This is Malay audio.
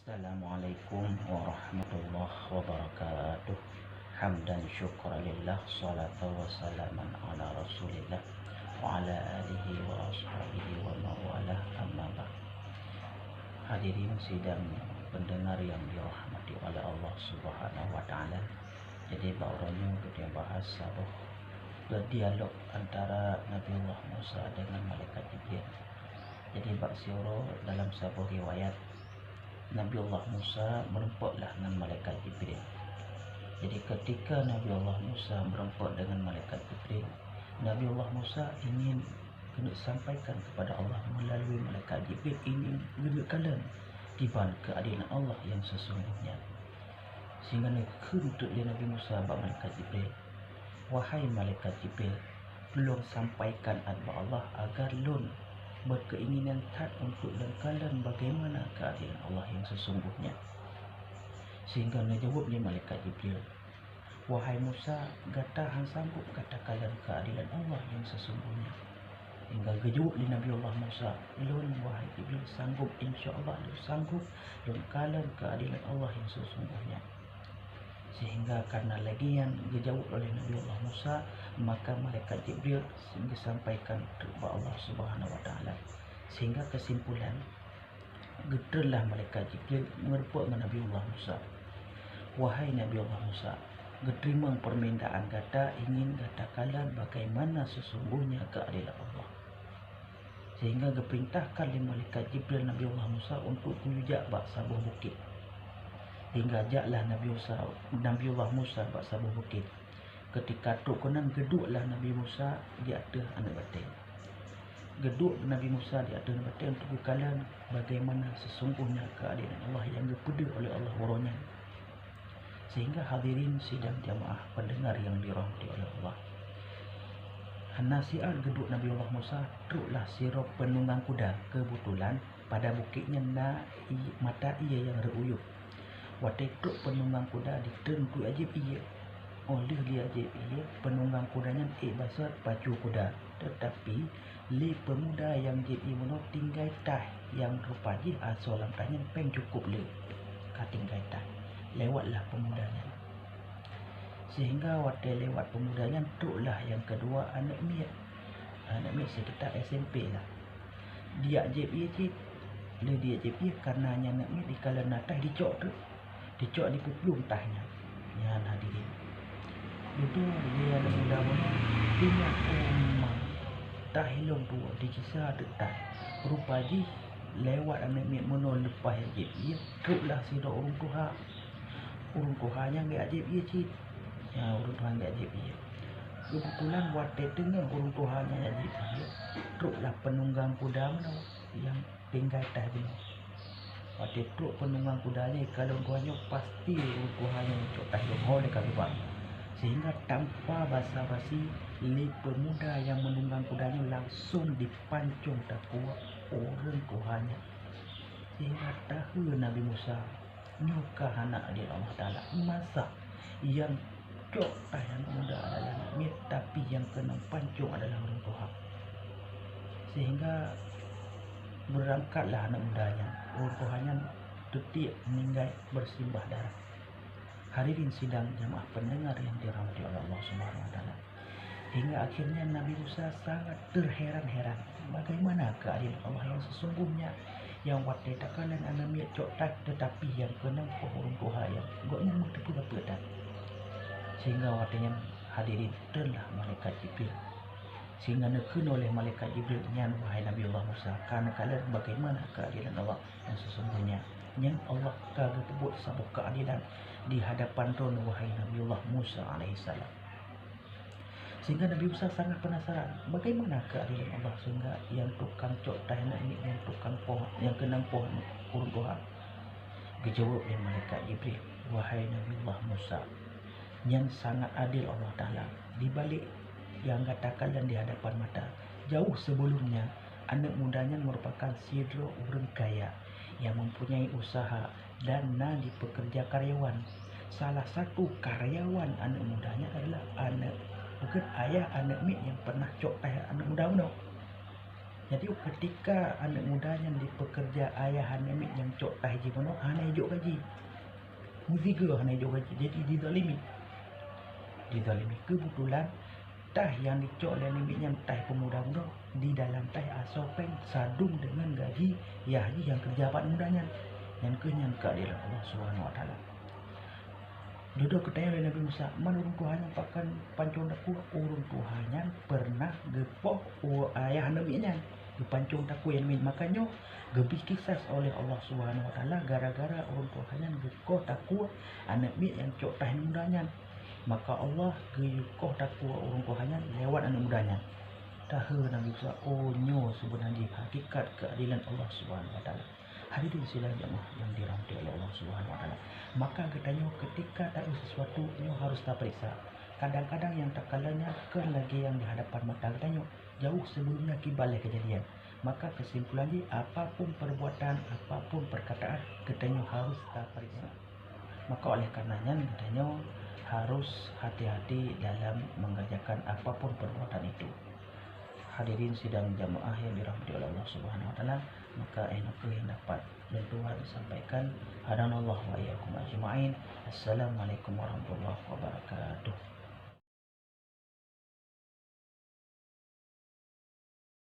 Assalamualaikum warahmatullahi wabarakatuh. Hamdan syukra lillah, salatu wassalaman ala rasulillah wa ala alihi wa ashabihi wa mawalah, amma ba'd. Hadirin sidang pendengar yang dirahmati oleh Allah Subhanahu wa taala. Jadi bauranya kita bahas sabuh berdialog antara Nabiullah Musa dengan malaikat Jibril. Jadi bak siuro dalam sebuah riwayat Nabiullah Musa berempatlah dengan malaikat Jibril. Jadi ketika Nabiullah Musa berempat dengan malaikat Jibril, Nabiullah Musa ingin kena sampaikan kepada Allah melalui malaikat Jibril, ingin menunjukkan tiban keadilan Allah yang sesungguhnya. Sehingga untuk dia Nabi Musa bak malaikat Jibril, wahai malaikat Jibril, tolong sampaikan adba Allah agar lun berkeinginan tak untuk lengkalan bagaimana keadilan Allah yang sesungguhnya. Sehingga najawab ni malaikat Jibril, wahai Musa, gata hang sanggup katakan keadilan Allah yang sesungguhnya. Hingga gejawab ni Nabi Allah Musa, lun wahai Jibril sanggup, insya-Allah lun sanggup lengkalan keadilan Allah yang sesungguhnya. Sehingga karena lagi yang dijawab oleh Nabi Allah Musa, maka malaikat Jibril sehingga sampaikan kepada Allah Subhanahu wa taala. Sehingga kesimpulan, geterlah malaikat Jibril mengerpuk dengan Nabi Allah Musa, wahai Nabi Allah Musa, geterima permintaan kata ingin katakanlah bagaimana sesungguhnya keadilan Allah. Sehingga diperintahkan oleh malaikat Jibril Nabi Allah Musa untuk menjujak bak sebuah bukit. Hingga jaklah Nabi Allah Musa bak sebuah bukit. Ketika tu konan geduklah Nabi Musa di atas anak batin. Geduk Nabi Musa di atas anak batin untuk bukalan bagaimana sesungguhnya keadilan Allah yang dipedu oleh Allah waranya. Sehingga hadirin sidang jamaah pendengar yang dirahmati oleh Allah, nasihat geduk Nabi Allah Musa teruklah sirop penunggang kuda. Kebetulan pada bukitnya mata ia yang reuyup. Waktu itu penunggang kuda ditentu ajib ia. Oleh dia ajib ia, penunggang kudanya basar pacu kuda. Tetapi li pemuda yang ajib ia menurut tinggai tah yang rupaji asolam tanya peng cukup li katinggai tah. Lewatlah pemudanya. Sehingga waktu lewat pemudanya teruklah yang kedua anak miat. Anak miat sekitar SMP lah. Dia ajib ia cik. Dia ajib ia karena anak miat di kala natah dicok tu. Dicok di puplung tahnya. Ya hadirin. Itu dia ada muda-muda tinggal umang tahilong tua di kisah dekat. Rupaji lewat anak miat menol lepas ajib ia. Teruklah sida urung tuha. Urung tuhanya enggak ajib ia cik. Ya urung tuha enggak ajib ia. Kebetulan waktu tengah urung tuhanya ajib ia. Teruklah penunggang kuda mana yang tinggal tah dia. Waktu itu penunggang kudanya kalau tuanya pasti tuanya cok tahlong oleh kaluban. Sehingga tanpa basa-basi li pemuda yang menunggang kudanya langsung dipancung takwa orang tuanya. Sehingga tahu Nabi Musa nyuka anak dia Allah Ta'ala. Masa yang cok tahlong muda adalah Nabi, tapi yang kena pancung adalah orang Tuhan. Sehingga berangkatlah anak mudanya. Orang tuanya detik meninggal bersimbah darah. Hadirin sidang jamaah pendengar yang dirahmati oleh Allah Subhanahu wa taala. Hingga akhirnya Nabi Musa sangat terheran-heran bagaimana keadilan Allah yang sesungguhnya, yang waktu takalan anak miat cok tak, tetapi yang kena orang Tuhan yang goknya mengtepu dapat. Sehingga waktunya hadirin telah malaikat Jibril. Sehingga nekun oleh malaikat Jibril nyan wahai Nabi Allah Musa, karena kalian bagaimana keadilan Allah yang sesungguhnya, yang Allah kagak tebut sabuk keadilan di hadapan Tuhan wahai Nabi Allah Musa alaihissalam. Sehingga Nabi Musa sangat penasaran bagaimana keadilan Allah, sehingga yang tukang cok tahanan ini, yang tukang pohon, yang kenang pohon urung Tuhan. Dijawab oleh malaikat Jibril, wahai Nabi Allah Musa, yang sangat adil Allah Ta'ala di balik yang katakan dan di hadapan mata. Jauh sebelumnya anak mudanya merupakan sidro orang kaya yang mempunyai usaha dan dipekerja karyawan. Salah satu karyawan anak mudanya adalah bukan ayah anak mit yang pernah cok anak muda. Jadi ketika anak mudanya dipekerja ayah anak yang cok tahji mano anak hijau gaji. Muziga anak hijau gaji. Jadi dizalimi. Kebetulan tah yang dicok oleh anak tah pemuda-muda di dalam tah asopeng sadung dengan gaji yahji yang kerja pada mudanya. Yang kenyan keadilan Allah Subhanahu wa taala. Duduk ketanya oleh Nabi Musa, man urung Tuhannya pakan pancong daku, urung Tuhannya pernah gepoh ayah nabinya. Gepancong daku yang min makanya gebis kisah oleh Allah Subhanahu wa taala gara-gara urung Tuhannya gekoh daku anak mi yang cok tahin mudanya. Maka Allah gekoh daku urung Tuhannya lewat anak mudanya. Tahu Nabi Musa, oh nyo sebenarnya hakikat keadilan Allah Subhanahu wa taala. Hadirin sidang jemaah yang dirahmati oleh Allah Subhanahu wa taala. Maka katanya ketika ada sesuatu nyo harus tak periksa. Kadang-kadang yang tak kalanya ke lagi yang di hadapan mata katanya jauh sebelumnya kibalik kejadian. Maka kesimpulannya apapun perbuatan, apapun perkataan katanya harus tak periksa. Maka oleh karenanya katanya harus hati-hati dalam mengerjakan apapun perbuatan itu. Hadirin sidang jamaah yang dirahmati oleh Allah Subhanahu wa taala, maka enaknya yang dapat bantuan disampaikan. Hadanallahu wa iyyakum ajma'in. Assalamualaikum warahmatullahi wabarakatuh.